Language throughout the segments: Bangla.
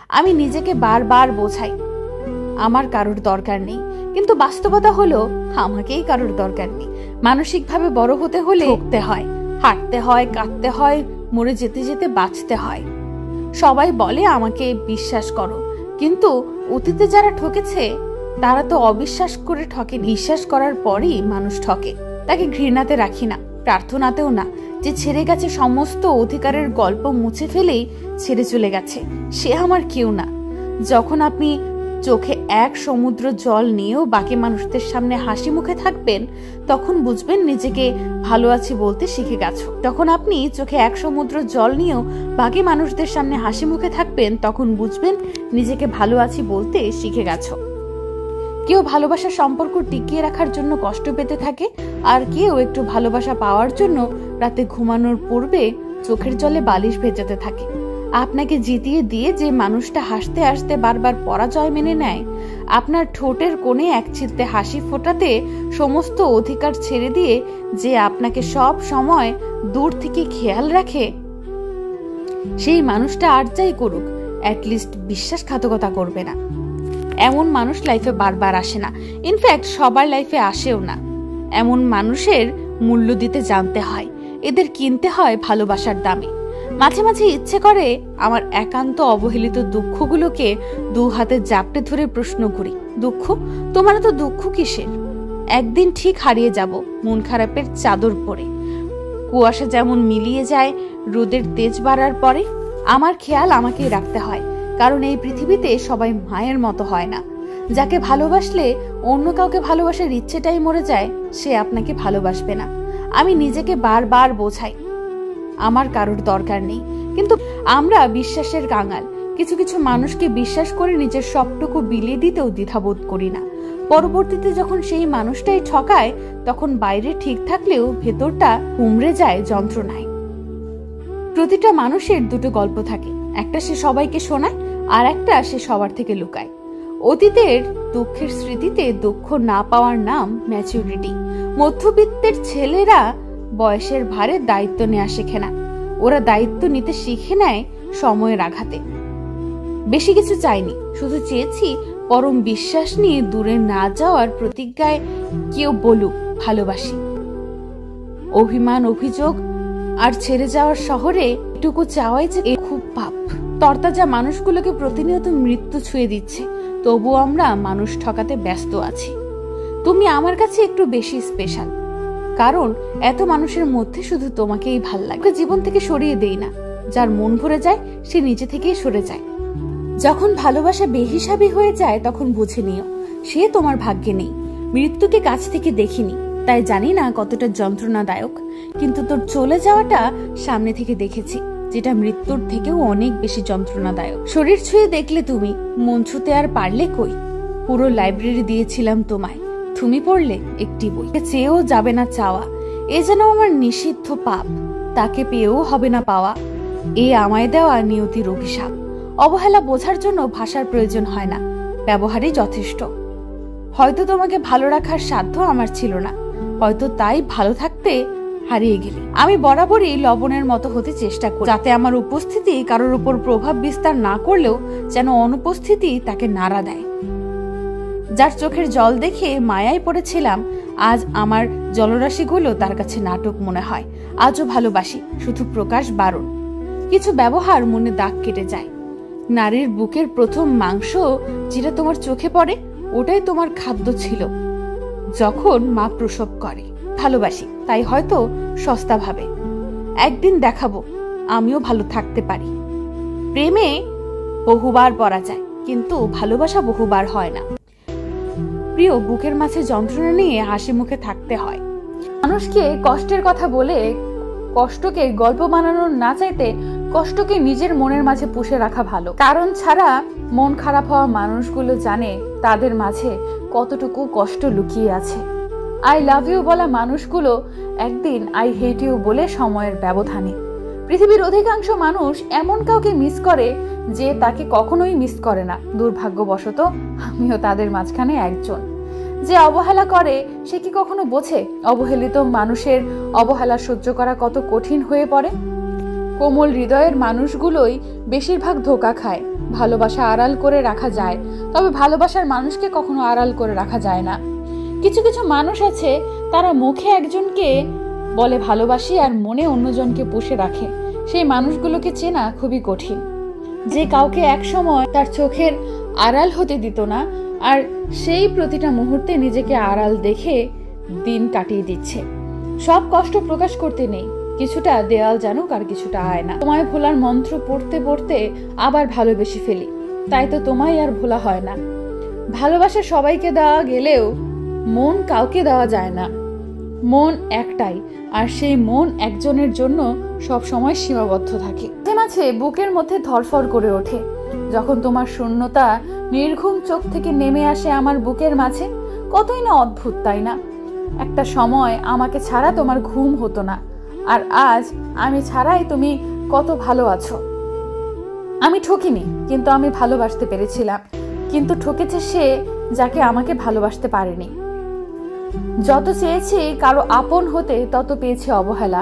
আমি নিজেকে বারবার বোঝাই আমার কারোর দরকার নেই, কিন্তু বাস্তবতা হলো আমাকেই কারোর দরকার নেই। মানসিকভাবে বড় হতে হলে ঠকতে হয়, হাঁটতে হয়, কাঁদতে হয়, মরে যেতে যেতে বাঁচতে হয়। সবাই বলে আমাকে বিশ্বাস করো, কিন্তু অতীতে যারা ঠকেছে তারা তো অবিশ্বাস করে ঠকে। বিশ্বাস করার পরই মানুষ ঠকে। তাকে ঘৃণাতে রাখি না, প্রার্থনাতেও না। যে ছেড়ে গেছে সমস্ত অধিকারের গল্প মুছে ফেলেই ছেড়ে চলে গেছে, সে আমার কেউ না। যখন আপনি চোখে এক সমুদ্র জল নিয়েও বাকি মানুষদের সামনে হাসি মুখে থাকবেন, তখন বুঝবেন নিজেকে ভালো আছি বলতে শিখে গেছো। যখন আপনি চোখে এক সমুদ্র জল নিয়েও বাকি মানুষদের সামনে হাসি মুখে থাকবেন, তখন বুঝবেন নিজেকে ভালো আছি বলতে শিখে গেছো। কেউ ভালোবাসার সম্পর্ক টিকিয়ে রাখার জন্য কষ্ট পেতে থাকে, আর কেউ একটু ভালোবাসা পাওয়ার জন্য রাতে ঘুমানোর পূর্বে চোখের জলে বালিশ ভেজাতে থাকে। আপনাকে জিতিয়ে দিয়ে যে মানুষটা হাসতে হাসতে বারবার পরাজয় মেনে নেয়, আপনার ঠোঁটের কোণে এক চিলতে হাসি ফোটাতে সমস্ত অধিকার ছেড়ে দিয়ে যে আপনাকে সব সময় দূর থেকে খেয়াল রাখে, সেই মানুষটা আর যাই করুক অ্যাটলিস্ট বিশ্বাসঘাতকতা করবে না। এমন মানুষ লাইফে বারবার আসে না, ইনফ্যাক্ট সবার লাইফে আসেও না। এমন মানুষের মূল্য দিতে জানতে হয়, এদের কিনতে হয় ভালোবাসার দামে। মাঝে মাঝে ইচ্ছে করে আমার একান্ত অবহেলিত দুঃখগুলোকে দু হাতে জাপটে ধরে প্রশ্ন করি, দুঃখ তোমার তো দুঃখ কিসের? একদিন ঠিক হারিয়ে যাব মন খারাপের চাদর পরে। কুয়াশা যেমন মিলিয়ে যায় রোদের তেজ বাড়ার পরে, আমার খেয়াল আমাকেই রাখতে হয়, কারণ এই পৃথিবীতে সবাই মায়ের মতো হয় না। যাকে ভালোবাসলে অন্য কাউকে ভালোবাসার ইচ্ছেটাই মরে যায়, সে আপনাকে ভালোবাসবে না। আমি নিজেকে বারবার বোঝাই আমার কারোর দরকার নেই, কিন্তু আমরা বিশ্বাসের কাঙাল। কিছু কিছু মানুষকে বিশ্বাস করে নিজের সবটুকু বিলিয়ে দিতেও দ্বিধাবোধ করি না। পরবর্তীতে যখন সেই মানুষটাই ঠকায়, তখন বাইরে ঠিক থাকলেও ভেতরটা উমড়ে যায় যন্ত্রণায়। প্রতিটা মানুষের দুটো গল্প থাকে, একটা সে সবাইকে শোনায়, আর একটা সে সবার থেকে লুকায়। অতীতের দুঃখের স্মৃতিতে দুঃখ না পাওয়ার নাম ম্যাচুরিটি। মধ্যবিত্তের ছেলেরা বয়সের ভারে দায়িত্ব নেওয়া শেখে না, ওরা দায়িত্ব নিতে শিখে নেয় সময়ের আঘাতে। বেশি কিছু চাইনি, শুধু চেয়েছি পরম বিশ্বাস নিয়ে দূরে না যাওয়ার প্রতিজ্ঞায় কেউ বলুক ভালোবাসি। অভিমান, অভিযোগ আর ছেড়ে যাওয়ার শহরে এটুকু চাওয়াই যে খুব পাপ। তরতাজা মানুষগুলোকে প্রতিনিয়ত মৃত্যু ছুঁয়ে দিচ্ছে, তবু আমরা মানুষ ঠকাতে ব্যস্ত আছি। তুমি আমার কাছে একটু বেশি স্পেশাল, কারণ এত মানুষের মধ্যে শুধু তোমাকেই ভাল লাগে। জীবন থেকে সরিয়ে দেই না, যার মন ভরে যায় সে নিজে থেকেই সরে যায়। যখন ভালোবাসা বেহিসাবি হয়ে যায়, তখন বুঝে নিও সে তোমার ভাগ্যে নেই। মৃত্যুকে কাছ থেকে দেখিনি, তাই জানি না কতটা যন্ত্রণাদায়ক, কিন্তু তোর চলে যাওয়াটা সামনে থেকে দেখেছি, যেটা মৃত্যুর থেকেও অনেক বেশি যন্ত্রণাদায়ক। শরীর ছুঁয়ে দেখলে তুমি, মন ছুঁতে আর পারলে কই? পুরো লাইব্রেরি দিয়েছিলাম তোমায়, তুমি পড়লে একটি বই। চেয়েও যাবে না চাওয়া, এ যেন আমার নিষিদ্ধ পাপ। তাকে পেয়েও হবে না পাওয়া, এ আমায় দেওয়া নিয়তির অভিশাপ। অবহেলা বোঝার জন্য ভাষার প্রয়োজন হয় না, ব্যবহারই যথেষ্ট। হয়তো তোমাকে ভালো রাখার সাধ্য আমার ছিল না, হয়তো তাই ভালো থাকতে হারিয়ে গেলি। আমি বরাবরই লবণের মতো হতে চেষ্টা করি, যাতে আমার উপস্থিতি কারোর উপর প্রভাব বিস্তার না করলেও যেন অনুপস্থিতি তাকে নাড়া দেয়। যার চোখের জল দেখে মায়ায় পড়েছিলাম, আজ আমার জলরাশিগুলো তার কাছে নাটক মনে হয়। আজও ভালোবাসি, শুধু প্রকাশ বারণ। কিছু ব্যবহার মনে দাগ কেটে যায়। নারীর বুকের প্রথম মাংস যেটা তোমার চোখে পড়ে, ওটাই তোমার খাদ্য ছিল যখন মা প্রসব করে। ভালোবাসি, তাই হয়তো সস্তা ভাবে একদিন দেখাবো আমিও ভালো থাকতে পারি। প্রেমে বহুবার পড়া যায়, কিন্তু ভালোবাসা বহুবার হয় না। প্রিয়, বুকের মাঝে যন্ত্রণা নিয়ে হাসি মুখে থাকতে হয়। মানুষকে কষ্টের কথা বলে কষ্টকে গল্প বানানোর না চাইতে কষ্টকে নিজের মনের মাঝে পুষে রাখা ভালো। কারণ ছাড়া মন খারাপ হওয়া মানুষগুলো জানে তাদের মাঝে কতটুকু কষ্ট লুকিয়ে আছে। আই লাভ ইউ বলা মানুষগুলো একদিন আই হেট ইউ বলে সময়ের ব্যবধানে। পৃথিবীর অধিকাংশ মানুষ এমন কাউকে মিস করে যে তাকে কখনোই মিস করে না। দুর্ভাগ্যবশত আমিও তাদের মাঝখানে একজন। যে অবহেলা করে সে কি কখনো বোঝে অবহেলিত মানুষের অবহেলা সহ্য করা কত কঠিন হয়ে পড়ে? কোমল হৃদয়ের মানুষগুলোই বেশিরভাগ ধোঁকা খায়। ভালোবাসা আড়াল করে রাখা যায়, তবে ভালোবাসার মানুষকে কখনো আড়াল করে রাখা যায় না। কিছু কিছু মানুষ আছে, তারা মুখে একজনকে বলে ভালোবাসি আর মনে অন্যজনকে পুষে রাখে। সেই মানুষগুলোকে চেনা খুবই কঠিন। যে কাউকে একসময় তার চোখের আড়াল হতে দিত না, আর সেই প্রতিটা মুহূর্তে নিজেকে আড়াল দেখে দিন কাটিয়ে দিচ্ছে। সব কষ্ট প্রকাশ করতে নেই, কিছুটা দেয়াল জানুক আর কিছুটা আয়না। তোমায় ভোলার মন্ত্র পড়তে পড়তে আবার ভালোবেসে ফেলি, তাই তো তোমায় আর ভোলা হয় না। ভালোবাসা সবাইকে দেওয়া গেলেও মন কাউকে দেওয়া যায় না। মন একটাই, আর সেই মন একজনের জন্য সব সময় সীমাবদ্ধ থাকে। মাঝে মাঝে বুকের মধ্যে ধরফর করে ওঠে যখন তোমার শূন্যতা নির্ঘুম চোখ থেকে নেমে আসে আমার বুকের মাঝে। কতই না অদ্ভুত, তাই না? একটা সময় আমাকে ছাড়া তোমার ঘুম হতো না, আর আজ আমি ছাড়াই তুমি কত ভালো আছো। আমি ঠকিনি, কিন্তু আমি ভালোবাসতে পেরেছিলাম। কিন্তু ঠকেছে সে যাকে আমাকে ভালোবাসতে পারেনি। যত চেয়েছি কারো আপন হতে, তত পেয়েছি অবহেলা।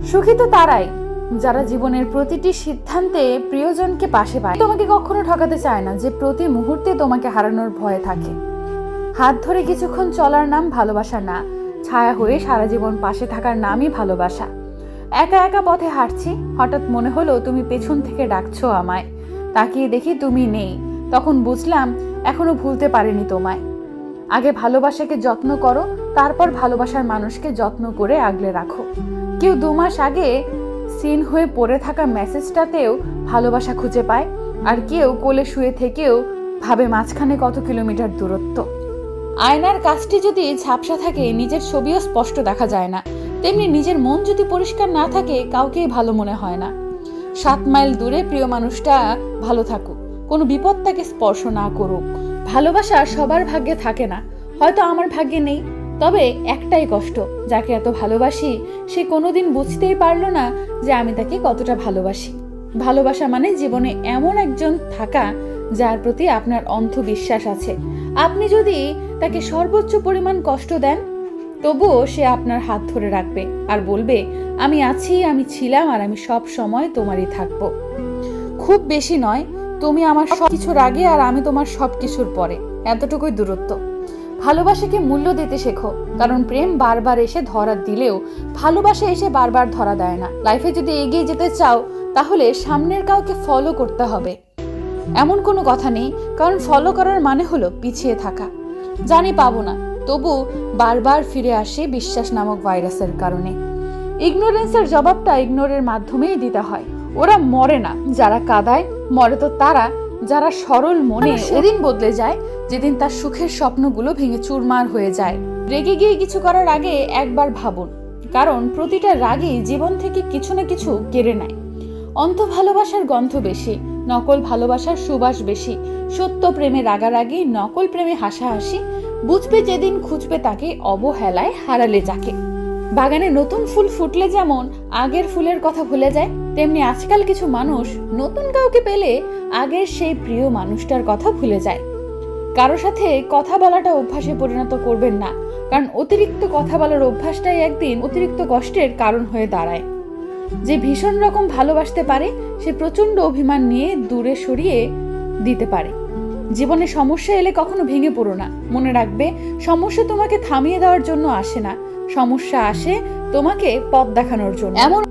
সুখী তো তারাই যারা জীবনের প্রতিটি সিদ্ধান্তে প্রিয়জনকে পাশে পায়। তোমাকে কখনো ঠকাতে চায় না যে প্রতি মুহূর্তে তোমাকে হারানোর ভয় থাকে। হাত ধরে কিছুক্ষণ চলার নাম ভালোবাসা না, ছায়া হয়ে সারা জীবন পাশে থাকার নামই ভালোবাসা। একা একা পথে হাঁটছি, হঠাৎ মনে হলো তুমি পেছন থেকে ডাকছো আমায়। তাকিয়ে দেখি তুমি নেই, তখন বুঝলাম এখনো ভুলতে পারিনি তোমায়। আগে ভালোবাসাকে যত্ন করো, তারপর ভালোবাসার মানুষকে যত্ন করে আগলে রাখো। কেউ 2 মাস আগে সিন হয়ে পড়ে থাকা মেসেজটাতেও ভালোবাসা খুঁজে পায়, আর কেউ কোলে শুয়ে থেকেও ভাবে মাঝখানে কত কিলোমিটার দূরত্ব। আয়নার কাজটি যদি ঝাপসা থাকে, নিজের ছবিও স্পষ্ট দেখা যায় না। তেমনি নিজের মন যদি পরিষ্কার না থাকে, কাউকেই ভালো মনে হয় না। 7 মাইল দূরে প্রিয় মানুষটা ভালো থাকুক, কোনো বিপদ তাকে স্পর্শ না করুক। ভালোবাসা সবার ভাগ্যে থাকে না, হয়তো আমার ভাগ্যে নেই। তবে একটাই কষ্ট, যাকে এত ভালোবাসি সে কোনোদিন বুঝতেই পারলো না যে আমি তাকে কতটা ভালোবাসি। ভালোবাসা মানে জীবনে এমন একজন থাকা যার প্রতি আপনার অন্ধ বিশ্বাস আছে। আপনি যদি তাকে সর্বোচ্চ পরিমাণ কষ্ট দেন, তবুও সে আপনার হাত ধরে রাখবে আর বলবে আমি আছি, আমি ছিলাম, আর আমি সব সময় তোমারই থাকবো। খুব বেশি নয়, তুমি আমার সব কিছুর আগে আর আমি তোমার সব কিছুর পরে, এতটুকুই দূরত্ব। ভালোবাসাকে মূল্য দিতে শেখো, কারণ প্রেম বারবার এসে ধরা দিলেও ভালোবাসা এসে বারবার ধরা দেয় না। লাইফে যদি এগিয়ে যেতে চাও, তাহলে সামনের কাউকে ফলো করতে হবে এমন কোনো কথা নেই, কারণ ফলো করার মানে হলো পিছিয়ে থাকা। জানি পাবো না, তবু বারবার ফিরে আসে বিশ্বাস নামক ভাইরাসের কারণে। ইগনোরেন্সের জবাবটা ইগনোরের মাধ্যমেই দিতে হয়। ওরা মরে না যারা কাঁদায়, মরে তো তারা যারা সরল মনে। সেদিন বদলে যায় যেদিন তার সুখের স্বপ্নগুলো ভেঙে চুরমার হয়ে যায়। রেগে গিয়ে কিছু করার আগে একবার ভাবুন, কারণ প্রতিটা রাগই জীবন থেকে কিছু না কিছু কেড়ে নেয়। অন্ধ ভালোবাসার গন্ধ বেশি, নকল ভালোবাসার সুবাস বেশি। সত্য প্রেমে রাগারাগি, নকল প্রেমে হাসাহাসি। বুঝবে যেদিন খুঁজবে তাকে, অবহেলায় হারালে যাকে। বাগানে নতুন ফুল ফুটলে যেমন আগের ফুলের কথা ভুলে যায়, তেমনি আজকাল কিছু মানুষ নতুন কাউকে পেলে আগের সেই প্রিয় মানুষটার কথা ভুলে যায়। কারো সাথে কথা বলাটা অভ্যাসে পরিণত করবেন না, কারণ অতিরিক্ত কথা বলার অভ্যাসটাই একদিন অতিরিক্ত কষ্টের কারণ হয়ে দাঁড়ায়। যে ভীষণ রকম ভালোবাসতে পারে, সে প্রচন্ড অভিমান নিয়ে দূরে সরিয়ে দিতে পারে। জীবনে সমস্যা এলে কখনো ভেঙে পড়ো না। মনে রাখবে, সমস্যা তোমাকে থামিয়ে দেওয়ার জন্য আসে না, সমস্যা আসে তোমাকে পথ দেখানোর জন্য। এমন